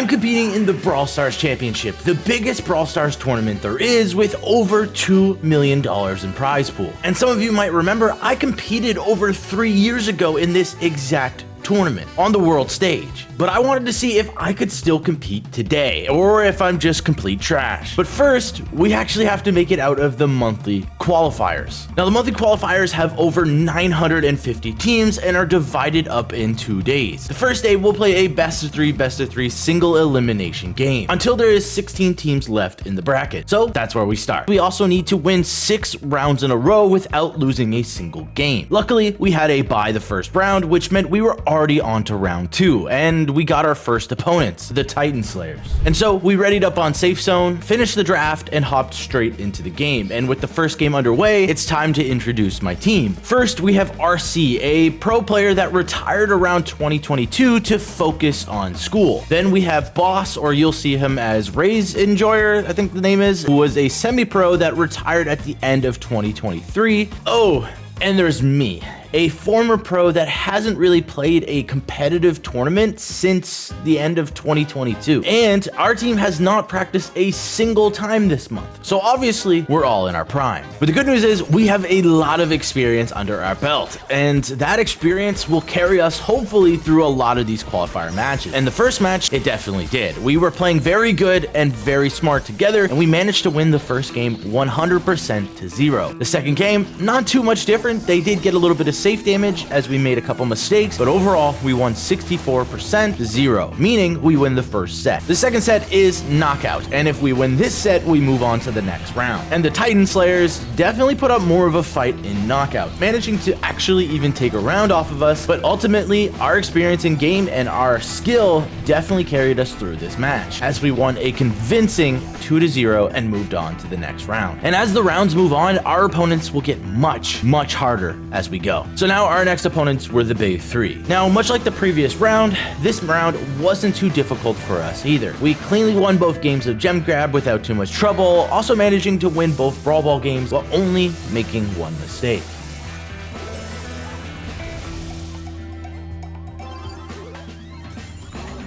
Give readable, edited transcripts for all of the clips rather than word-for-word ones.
I'm competing in the Brawl Stars Championship, the biggest Brawl Stars tournament there is, with over $2 million in prize pool. And some of you might remember I competed over 3 years ago in this exact tournament on the world stage, but I wanted to see if I could still compete today or if I'm just complete trash. But first, we actually have to make it out of the monthly qualifiers. Now, the monthly qualifiers have over 950 teams and are divided up in 2 days. The first day, we'll play a best of three single elimination game until there is 16 teams left in the bracket. So that's where we start. We also need to win 6 rounds in a row without losing a single game. Luckily, we had a bye the first round, which meant we were already on to round 2, and we got our first opponents, the Titan Slayers. And so we readied up on safe zone, finished the draft, and hopped straight into the game. And with the first game underway, it's time to introduce my team. First, we have RC, a pro player that retired around 2022 to focus on school. Then we have Boss, or you'll see him as Ray's Enjoyer, I think the name is, who was a semi-pro that retired at the end of 2023. Oh, and there's me, a former pro that hasn't really played a competitive tournament since the end of 2022. And our team has not practiced a single time this month. So obviously, we're all in our prime. But the good news is we have a lot of experience under our belt, and that experience will carry us hopefully through a lot of these qualifier matches. And the first match, it definitely did. We were playing very good and very smart together, and we managed to win the first game 100% to 0. The second game, not too much different. They did get a little bit of safe damage as we made a couple mistakes, but overall we won 64% to 0, meaning we win the first set. The second set is knockout, and if we win this set, we move on to the next round. And the Titan Slayers definitely put up more of a fight in knockout, managing to actually even take a round off of us, but ultimately our experience in game and our skill definitely carried us through this match, as we won a convincing 2-0 and moved on to the next round. And as the rounds move on, our opponents will get much harder as we go. So now our next opponents were the Bay 3. Now, much like the previous round, this round wasn't too difficult for us either. We cleanly won both games of Gem Grab without too much trouble, also managing to win both Brawl Ball games while only making one mistake.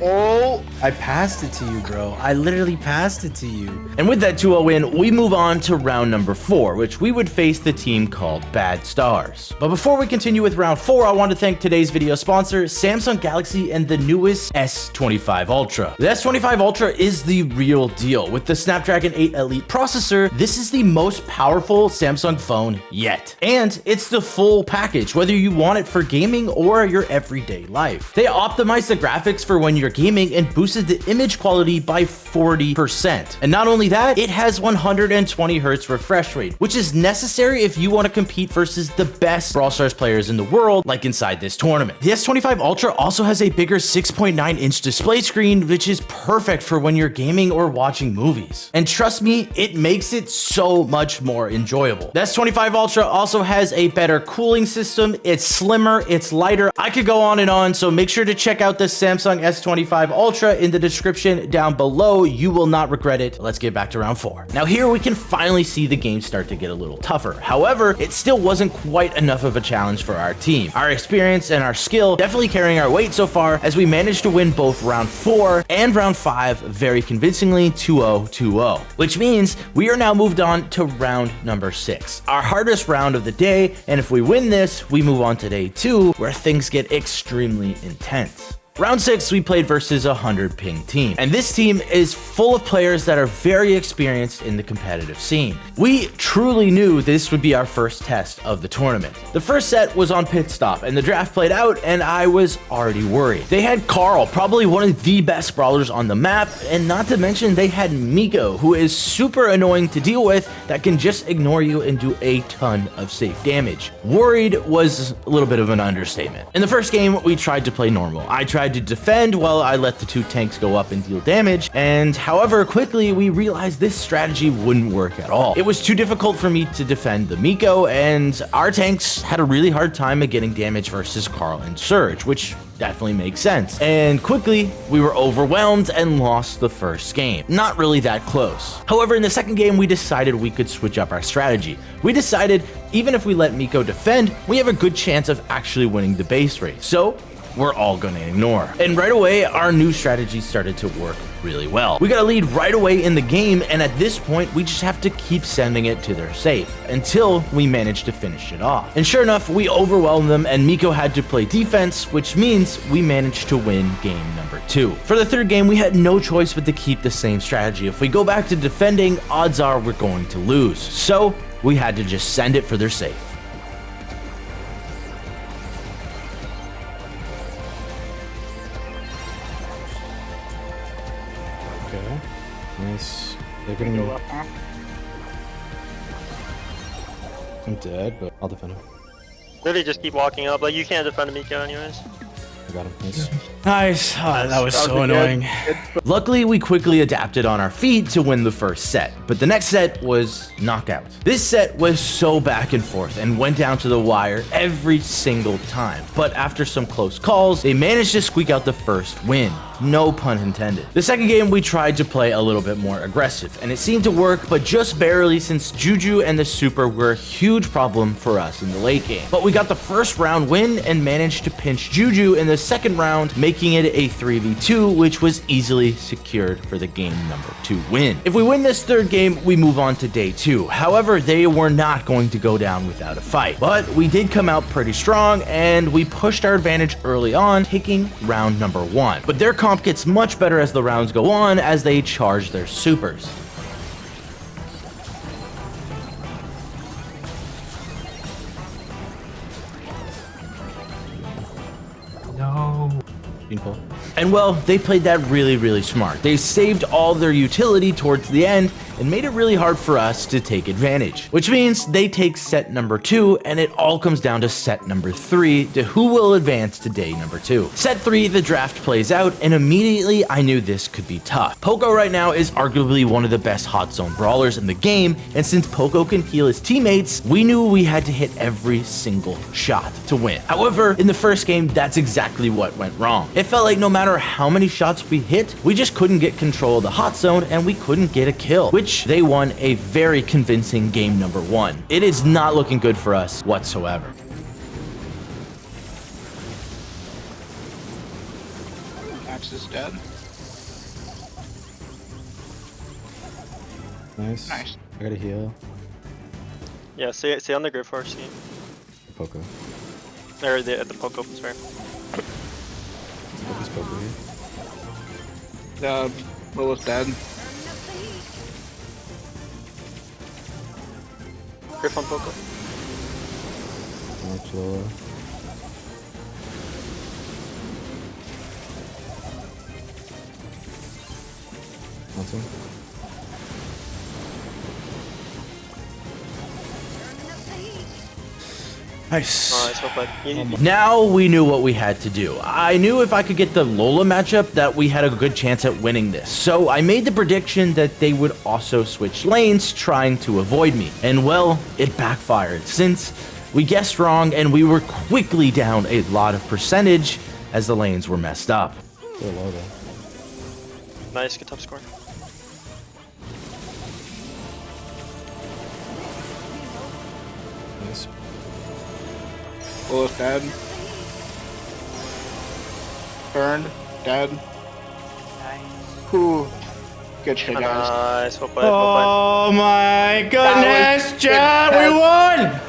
Oh, I passed it to you, bro. I literally passed it to you. And with that 2-0 win, we move on to round number 4, which we would face the team called Bad Stars. But before we continue with round 4, I want to thank today's video sponsor, Samsung Galaxy and the newest S25 Ultra. The S25 Ultra is the real deal. With the Snapdragon 8 Elite processor, this is the most powerful Samsung phone yet. And it's the full package, whether you want it for gaming or your everyday life. They optimize the graphics for when you're gaming and boosted the image quality by 40%. And not only that, it has 120 Hz refresh rate, which is necessary if you want to compete versus the best Brawl Stars players in the world, like inside this tournament. The S25 Ultra also has a bigger 6.9-inch display screen, which is perfect for when you're gaming or watching movies. And trust me, it makes it so much more enjoyable. The S25 Ultra also has a better cooling system, it's slimmer, it's lighter. I could go on and on, so make sure to check out the Samsung S25 Ultra in the description down below. You will not regret it. Let's get back to round 4. Now here we can finally see the game start to get a little tougher. However, it still wasn't quite enough of a challenge for our team. Our experience and our skill definitely carrying our weight so far, as we managed to win both round 4 and round 5 very convincingly 2-0, which means we are now moved on to round number 6, our hardest round of the day. And if we win this, we move on to day 2, where things get extremely intense. Round 6, we played versus a 100 ping team, and this team is full of players that are very experienced in the competitive scene. We truly knew this would be our first test of the tournament. The first set was on pit stop, and the draft played out, and I was already worried. They had Carl, probably one of the best brawlers on the map, and not to mention they had Miko, who is super annoying to deal with, that can just ignore you and do a ton of safe damage. Worried was a little bit of an understatement. In the first game, we tried to play normal. I tried to defend while I let the 2 tanks go up and deal damage, and however, quickly we realized this strategy wouldn't work at all. It was too difficult for me to defend the Miko, and our tanks had a really hard time at getting damage versus Carl and Surge, which definitely makes sense. And quickly, we were overwhelmed and lost the first game. Not really that close. However, in the second game, we decided we could switch up our strategy. We decided even if we let Miko defend, we have a good chance of actually winning the base race. So we're all gonna ignore. And right away, our new strategy started to work really well. We got a lead right away in the game, and at this point, we just have to keep sending it to their safe until we manage to finish it off. And sure enough, we overwhelmed them, and Miko had to play defense, which means we managed to win game number 2. For the third game, we had no choice but to keep the same strategy. If we go back to defending, odds are we're going to lose. So we had to just send it for their safe. Okay. Nice. They're getting. I'm dead, but I'll defend him. Literally just keep walking up. Like, you can't defend a Miko anyways. I got him. Nice. Nice. Oh, that was so annoying. Luckily, we quickly adapted on our feet to win the first set, but the next set was knockout. This set was so back and forth and went down to the wire every single time, but after some close calls, they managed to squeak out the first win. No pun intended. The second game, we tried to play a little bit more aggressive, and it seemed to work, but just barely, since Juju and the Super were a huge problem for us in the late game. But we got the first round win and managed to pinch Juju in the second round, making it a 3v2, which was easily secured for the game number 2 win. If we win this third game, we move on to day 2. However, they were not going to go down without a fight, but we did come out pretty strong, and we pushed our advantage early on, taking round number 1. But their comp gets much better as the rounds go on, as they charge their supers. No. And well, they played that really smart. They saved all their utility towards the end and made it really hard for us to take advantage, which means they take set number 2, and it all comes down to set number 3 to who will advance to day number 2. Set 3, the draft plays out, and immediately I knew this could be tough. Poco right now is arguably one of the best hot zone brawlers in the game, and since Poco can heal his teammates, we knew we had to hit every single shot to win. However, in the first game, that's exactly what went wrong. It felt like no matter how many shots we hit, we just couldn't get control of the hot zone, and we couldn't get a kill, which they won a very convincing game number 1. It is not looking good for us whatsoever. Max is dead. Nice. Nice. I gotta heal. Yeah, stay on the grid for us. Poco. Or the Poco, sorry. He's Poco here. Lila's dead. Griff on Poco. March Lola. Awesome. Nice. Nice, well played. Now we knew what we had to do. I knew if I could get the Lola matchup that we had a good chance at winning this. So I made the prediction that they would also switch lanes, trying to avoid me. And well, it backfired, since we guessed wrong and we were quickly down a lot of percentage as the lanes were messed up. They're low though. Nice, good top score. Nice. Lila's dead. Burned. Dead. Ooh. Good shit, guys. Nice, well played, well Oh my goodness, Chad, we won!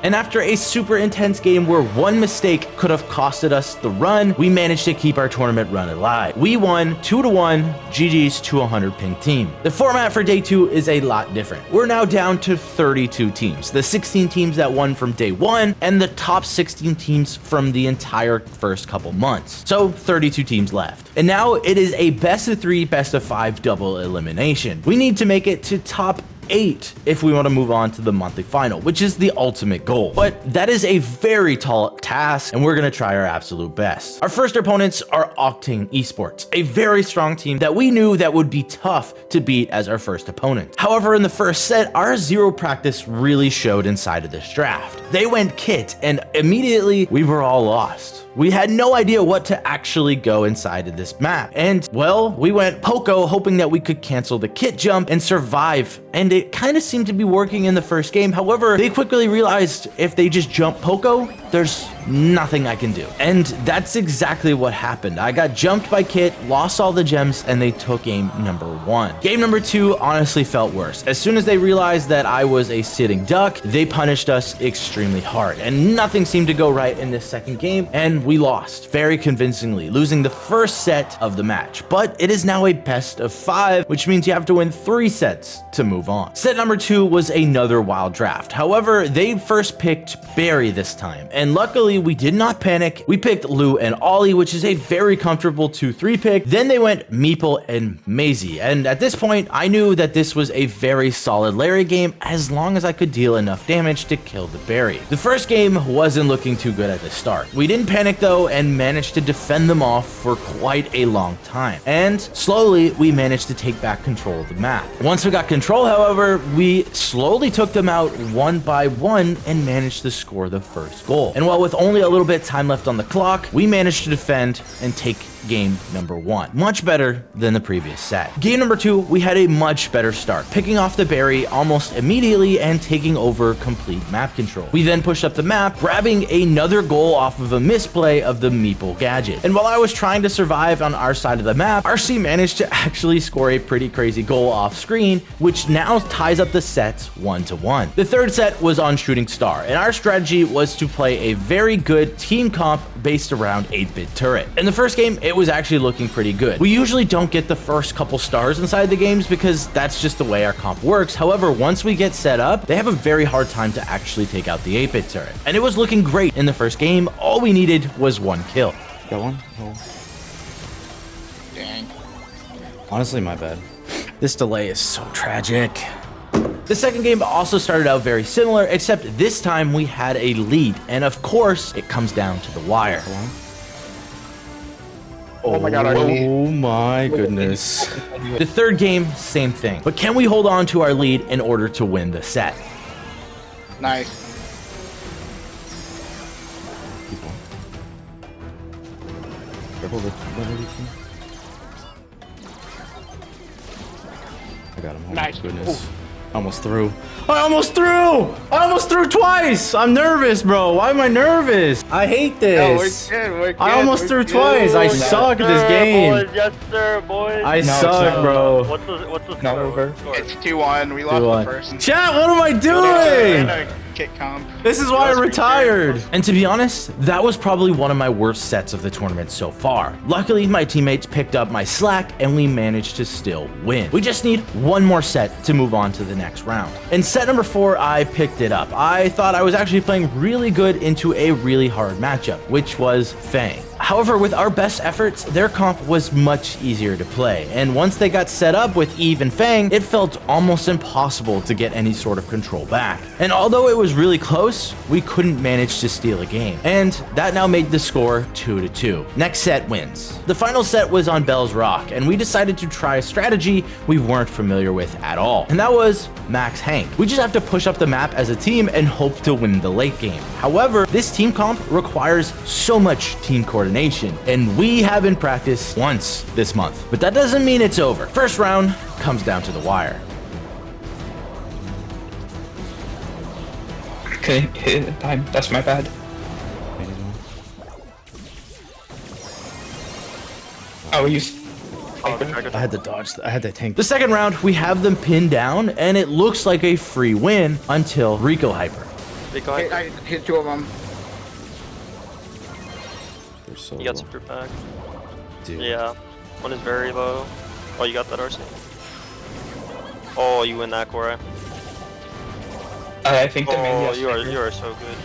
And after a super intense game where one mistake could have costed us the run, we managed to keep our tournament run alive. We won 2-1, GG's to 100 ping team. The format for day 2 is a lot different. We're now down to 32 teams, the 16 teams that won from day 1, and the top 16 teams from the entire first couple months. So 32 teams left. And now it is a best of 3, best of 5 double elimination. We need to make it to top 8 if we want to move on to the monthly final, which is the ultimate goal. But that is a very tall task, and we're going to try our absolute best. Our first opponents are Octane Esports, a very strong team that we knew that would be tough to beat as our first opponent. However, in the first set, our zero practice really showed inside of this draft. They went kit, and immediately we were all lost. We had no idea what to actually go inside of this map. And well, we went Poco hoping that we could cancel the kit jump and survive. And it kind of seemed to be working in the first game. However, they quickly realized if they just jump Poco, there's nothing I can do. And that's exactly what happened. I got jumped by Kit, lost all the gems, and they took game number 1. Game number 2 honestly felt worse. As soon as they realized that I was a sitting duck, they punished us extremely hard, and nothing seemed to go right in this second game, and we lost very convincingly, losing the first set of the match. But it is now a best of 5, which means you have to win 3 sets to move on. Set number 2 was another wild draft. However, they first picked Barry this time, and luckily we did not panic. We picked Lou and Ollie, which is a very comfortable 2-3 pick. Then they went Meeple and Maisie, and at this point I knew that this was a very solid Larry game as long as I could deal enough damage to kill the Barry. The first game wasn't looking too good at the start. We didn't panic though and managed to defend them off for quite a long time, and slowly we managed to take back control of the map. Once we got control, however, we slowly took them out one by one and managed to score the first goal. And while with only a little bit time left on the clock, we managed to defend and take game number 1. Much better than the previous set. Game number 2, we had a much better start, picking off the Barry almost immediately and taking over complete map control. We then pushed up the map, grabbing another goal off of a misplay of the Meeple gadget. And while I was trying to survive on our side of the map, RC managed to actually score a pretty crazy goal off screen, which now ties up the sets 1-1. The third set was on Shooting Star, and our strategy was to play a very good team comp based around 8-bit turret. In the first game, it was actually looking pretty good. We usually don't get the first couple stars inside the games because that's just the way our comp works. However, once we get set up, they have a very hard time to actually take out the 8-bit turret. And it was looking great in the first game. All we needed was 1 kill. Got one? Oh. Dang. Honestly, my bad. This delay is so tragic. The second game also started out very similar, except this time we had a lead, and of course, it comes down to the wire. Oh my god, our lead. Oh my goodness. The third game, same thing. But can we hold on to our lead in order to win the set? Nice. Keep on. Careful with I got him. Oh Nice. my goodness. Ooh. Almost through. I almost threw twice! I'm nervous, bro. Why am I nervous? I hate this. No, we're good. I almost threw twice. I suck at this game. Boys. Yes, sir, boys. I No, suck, bro. What's the Not score? over. What's the score? It's 2-1. We lost 2-1. the first. Chat, what am I doing? Kick comp. This is why I retired. And to be honest, that was probably one of my worst sets of the tournament so far. Luckily, my teammates picked up my slack and we managed to still win. We just need one more set to move on to the next round. In set number 4, I picked it up. I thought I was actually playing really good into a really hard matchup, which was Fang. However, with our best efforts, their comp was much easier to play, and once they got set up with Eve and Fang, it felt almost impossible to get any sort of control back. And although it was really close, we couldn't manage to steal a game, and that now made the score 2-2. Next set wins. The final set was on Bell's Rock, and we decided to try a strategy we weren't familiar with at all, and that was Max Hank. We just have to push up the map as a team and hope to win the late game. However, this team comp requires so much team coordination, and we haven't practiced once this month. But that doesn't mean it's over. First round comes down to the wire. Okay, hit it time. That's my bad. Oh, you. I had to dodge. I had to tank. The second round, we have them pinned down, and it looks like a free win until Rico Hyper. Rico, I hit 2 of them. They're so you got low. super pack. Dude. Yeah. One is very low. Oh, you got that, RC. Oh, you win that, Cori. I think the main Oh, you are so good.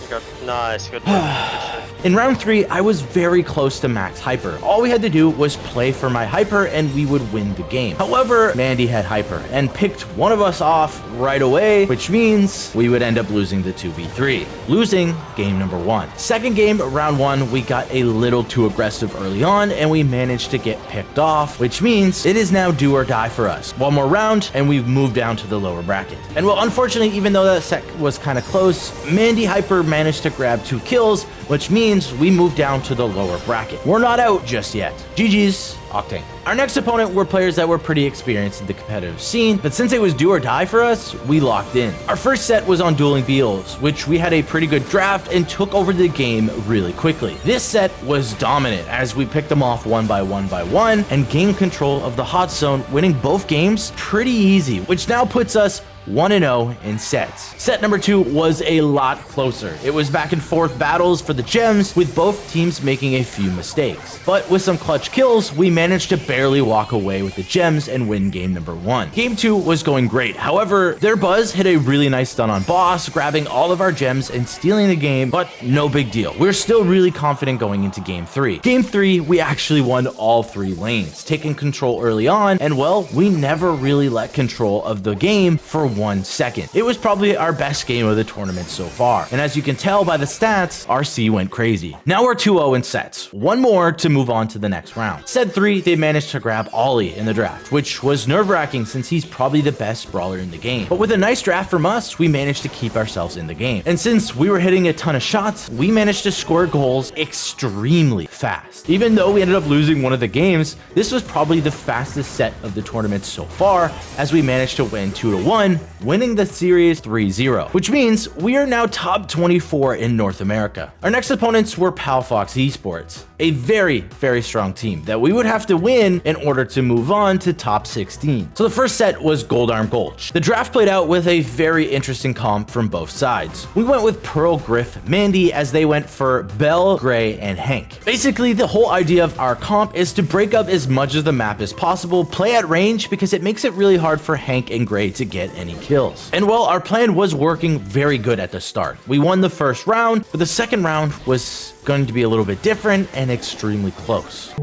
You got nice, good work. Good shit. In round 3, I was very close to max hyper. All we had to do was play for my hyper and we would win the game. However, Mandy had hyper and picked one of us off right away, which means we would end up losing the 2v3, losing game number 1. Second game, round 1, we got a little too aggressive early on and we managed to get picked off, which means it is now do or die for us. One more round and we've moved down to the lower bracket. And well, unfortunately, even though that set was kind of close, Mandy hyper managed to grab 2 kills, which means we moved down to the lower bracket. We're not out just yet. GG's, Octane. Our next opponent were players that were pretty experienced in the competitive scene, but since it was do or die for us, we locked in. Our first set was on dueling Beals, which we had a pretty good draft and took over the game really quickly. This set was dominant as we picked them off one by one and gained control of the hot zone, winning both games pretty easy, which now puts us 1-0 in sets. Set number 2 was a lot closer. It was back and forth battles for the gems, with both teams making a few mistakes. But with some clutch kills, we managed to barely walk away with the gems and win game number 1. Game 2 was going great. However, their Buzz hit a really nice stun on Boss, grabbing all of our gems and stealing the game, but no big deal. We're still really confident going into game 3. Game 3, we actually won all 3 lanes, taking control early on, and well, we never really let control of the game for 1 second. It was probably our best game of the tournament so far, and as you can tell by the stats, RC went crazy. Now we're 2-0 in sets, one more to move on to the next round. Set 3, they managed to grab Ollie in the draft, which was nerve-wracking since he's probably the best brawler in the game. But with a nice draft from us, we managed to keep ourselves in the game. And since we were hitting a ton of shots, we managed to score goals extremely fast. Even though we ended up losing one of the games, this was probably the fastest set of the tournament so far, as we managed to win 2-1, winning the series 3-0, which means we are now top 24 in North America. Our next opponents were Pal Fox Esports, a very, very strong team that we would have to win in order to move on to top 16. So the first set was Gold Arm Gulch. The draft played out with a very interesting comp from both sides. We went with Pearl, Griff, Mandy, as they went for Belle, Gray, and Hank. Basically, the whole idea of our comp is to break up as much of the map as possible, play at range, because it makes it really hard for Hank and Gray to get any kills. And well, our plan was working very good at the start. We won the first round, but the second round was going to be a little bit different and extremely close.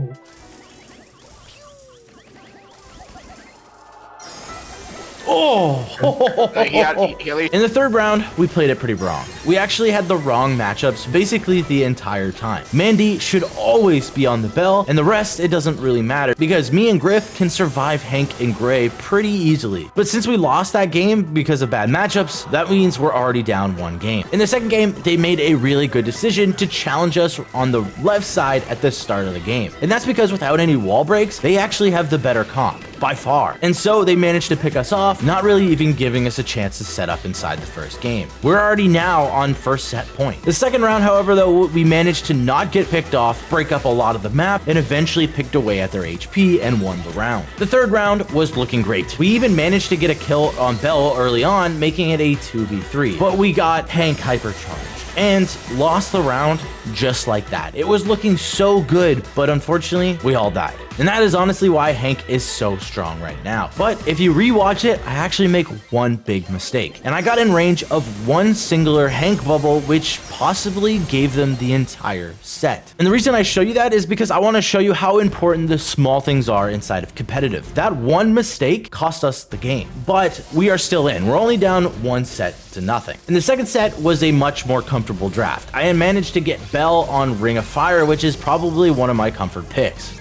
Oh! In the third round, we played it pretty wrong. We actually had the wrong matchups basically the entire time. Mandy should always be on the Belle, and the rest, it doesn't really matter because me and Griff can survive Hank and Gray pretty easily. But since we lost that game because of bad matchups, that means we're already down 1 game. In the second game, they made a really good decision to challenge us on the left side at the start of the game. And that's because without any wall breaks, they actually have the better comp, by far. And so they managed to pick us off, not really even giving us a chance to set up inside the first game. We're already now on first set point. The second round, however, though, we managed to not get picked off, break up a lot of the map, and eventually picked away at their HP and won the round. The third round was looking great. We even managed to get a kill on Belle early on, making it a 2v3. But we got Hank hypercharged and lost the round just like that. It was looking so good, but unfortunately, we all died. And that is honestly why Hank is so strong right now. But if you rewatch it, I actually make one big mistake. And I got in range of one singular Hank bubble, which possibly gave them the entire set. And the reason I show you that is because I want to show you how important the small things are inside of competitive. That one mistake cost us the game, but we are still in. We're only down 1 set to nothing. And the second set was a much more comfortable draft. I had managed to get Belle on Ring of Fire, which is probably one of my comfort picks.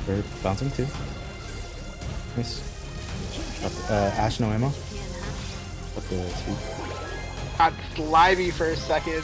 We're bouncing too. Nice. Ash, no ammo. Up the speed. Got slimy for a second.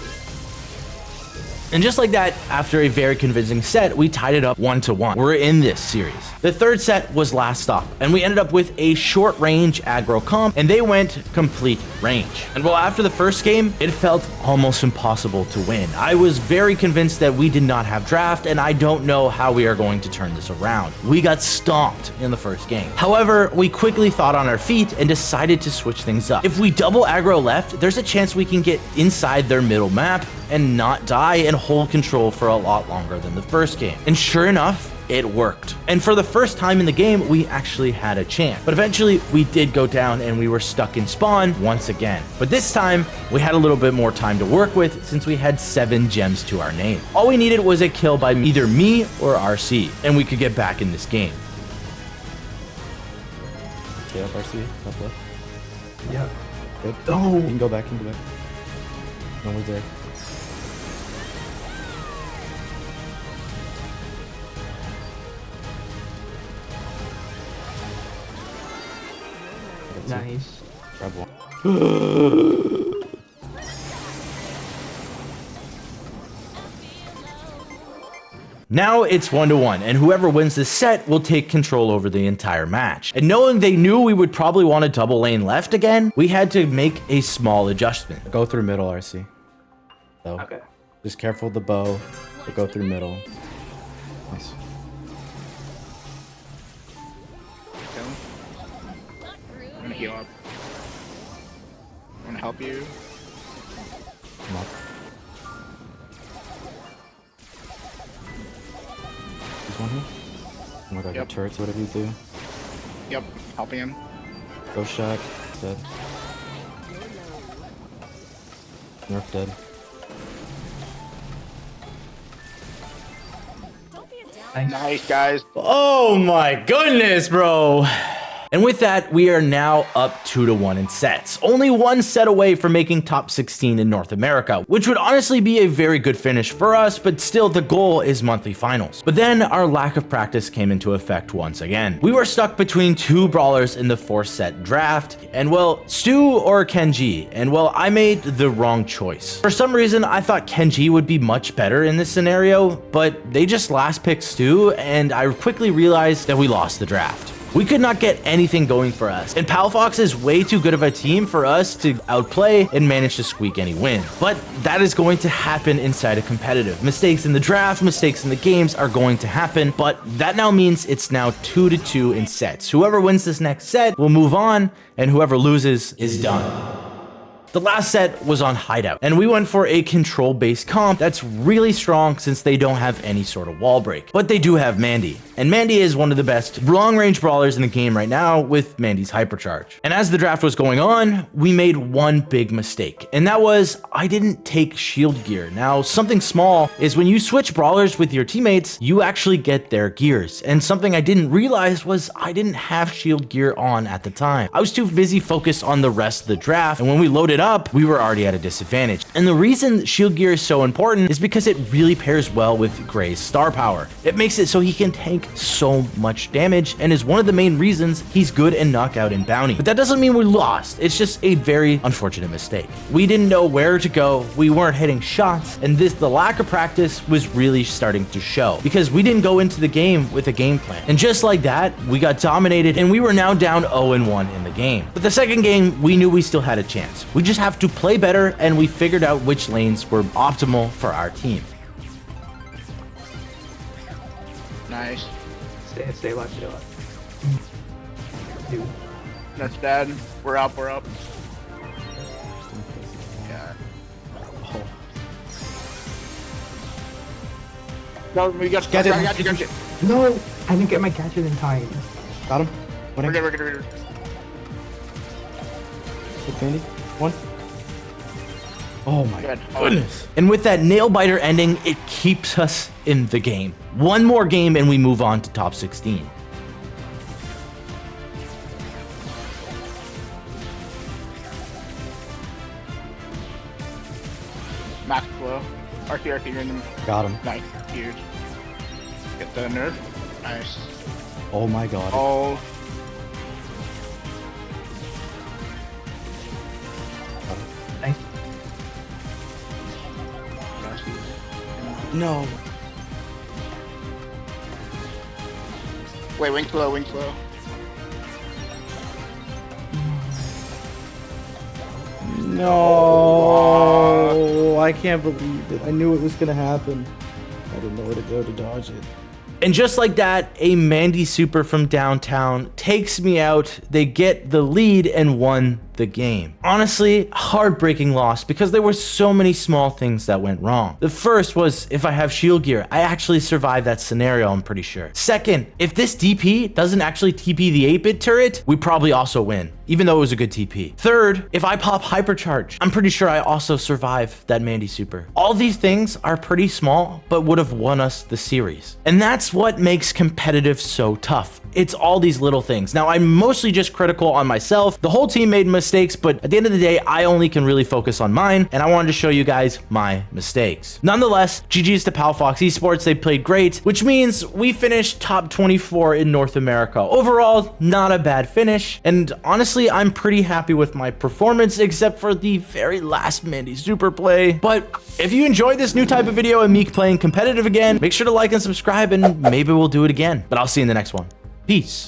And just like that, after a very convincing set, we tied it up 1-1. We're in this series. The third set was last stop, and we ended up with a short range aggro comp, and they went complete range. And while after the first game, it felt almost impossible to win. I was very convinced that we did not have draft, and I don't know how we are going to turn this around. We got stomped in the first game. However, we quickly thought on our feet and decided to switch things up. If we double aggro left, there's a chance we can get inside their middle map and not die and hold control for a lot longer than the first game. And sure enough, it worked. And for the first time in the game, we actually had a chance. But eventually, we did go down and we were stuck in spawn once again. But this time, we had a little bit more time to work with since we had 7 gems to our name. All we needed was a kill by either me or RC, and we could get back in this game. Get up, RC. Top left. Yeah. Good. Oh. You can go back. You can go back. No one's there. Nice. Grab one. Now it's 1-1, and whoever wins this set will take control over the entire match. And knowing they knew we would probably want to double lane left again, we had to make a small adjustment. Go through middle, RC. So, Okay. just careful with the bow, but go through middle. Nice. I'm gonna heal up. I'm gonna help you. Come up. There's one here. Oh my god, your Yep. turrets, whatever you do. Yep, helping him. Go shack. Dead. Nerf dead. Nice, guys. Oh my goodness, bro. And with that, we are now up 2-1 in sets. Only one set away from making top 16 in North America, which would honestly be a very good finish for us, but still the goal is monthly finals. But then our lack of practice came into effect once again. We were stuck between 2 brawlers in the 4-set draft, and well, Stu or Kenji, and well, I made the wrong choice. For some reason, I thought Kenji would be much better in this scenario, but they just last picked Stu, and I quickly realized that we lost the draft. We could not get anything going for us, and Palafox is way too good of a team for us to outplay and manage to squeak any wins. But that is going to happen inside a competitive. Mistakes in the draft, mistakes in the games are going to happen, but that now means it's now 2-2 in sets. Whoever wins this next set will move on, and whoever loses is done. The last set was on Hideout, and we went for a control-based comp that's really strong since they don't have any sort of wall break. But they do have Mandy, and Mandy is one of the best long-range brawlers in the game right now with Mandy's hypercharge. And as the draft was going on, we made one big mistake, and that was I didn't take shield gear. Now, something small is when you switch brawlers with your teammates, you actually get their gears, and something I didn't realize was I didn't have shield gear on at the time. I was too busy focused on the rest of the draft, and when we loaded up, we were already at a disadvantage. And the reason shield gear is so important is because it really pairs well with Gray's star power. It makes it so he can tank so much damage and is one of the main reasons he's good in knockout and bounty. But that doesn't mean we lost. It's just a very unfortunate mistake. We didn't know where to go, we weren't hitting shots, and the lack of practice was really starting to show because we didn't go into the game with a game plan. And just like that, we got dominated and we were now down 0-1 in the game. But the second game, we knew we still had a chance. We just have to play better, and we figured out which lanes were optimal for our team. Nice. Stay alive, stay alive. Dude. That's dead. We're up, we're up. Yeah. Oh. No, we got Get it. I got you. No, I didn't get my gadget in time. Got him. We're good, we're good, we're good. Good Mandy. One. Oh my Good. Goodness. And with that nail biter ending, it keeps us in the game. One more game and we move on to top 16. Max flow. RC, you're in the... Got him. Nice. Huge. Get the nerf. Nice. Oh my god. Oh. Nice. RC. No. Wait, wink low, wink low. No. I can't believe it. I knew it was gonna happen. I didn't know where to go to dodge it. And just like that, a Mandy super from downtown takes me out. They get the lead and won the game. Honestly, heartbreaking loss because there were so many small things that went wrong. The first was if I have shield gear, I actually survived that scenario, I'm pretty sure. Second, if this DP doesn't actually TP the 8-bit turret, we probably also win, even though it was a good TP. Third, if I pop hypercharge, I'm pretty sure I also survive that Mandy super. All these things are pretty small, but would have won us the series. And that's what makes competitive so tough. It's all these little things. Now, I'm mostly just critical on myself. The whole team made mistakes, but at the end of the day, I only can really focus on mine, and I wanted to show you guys my mistakes. Nonetheless, GG's to Pal Fox Esports. They played great, which means we finished top 24 in North America. Overall, not a bad finish, and honestly, I'm pretty happy with my performance, except for the very last Mandy super play. But if you enjoyed this new type of video and me playing competitive again, make sure to like and subscribe, and maybe we'll do it again. But I'll see you in the next one. Peace.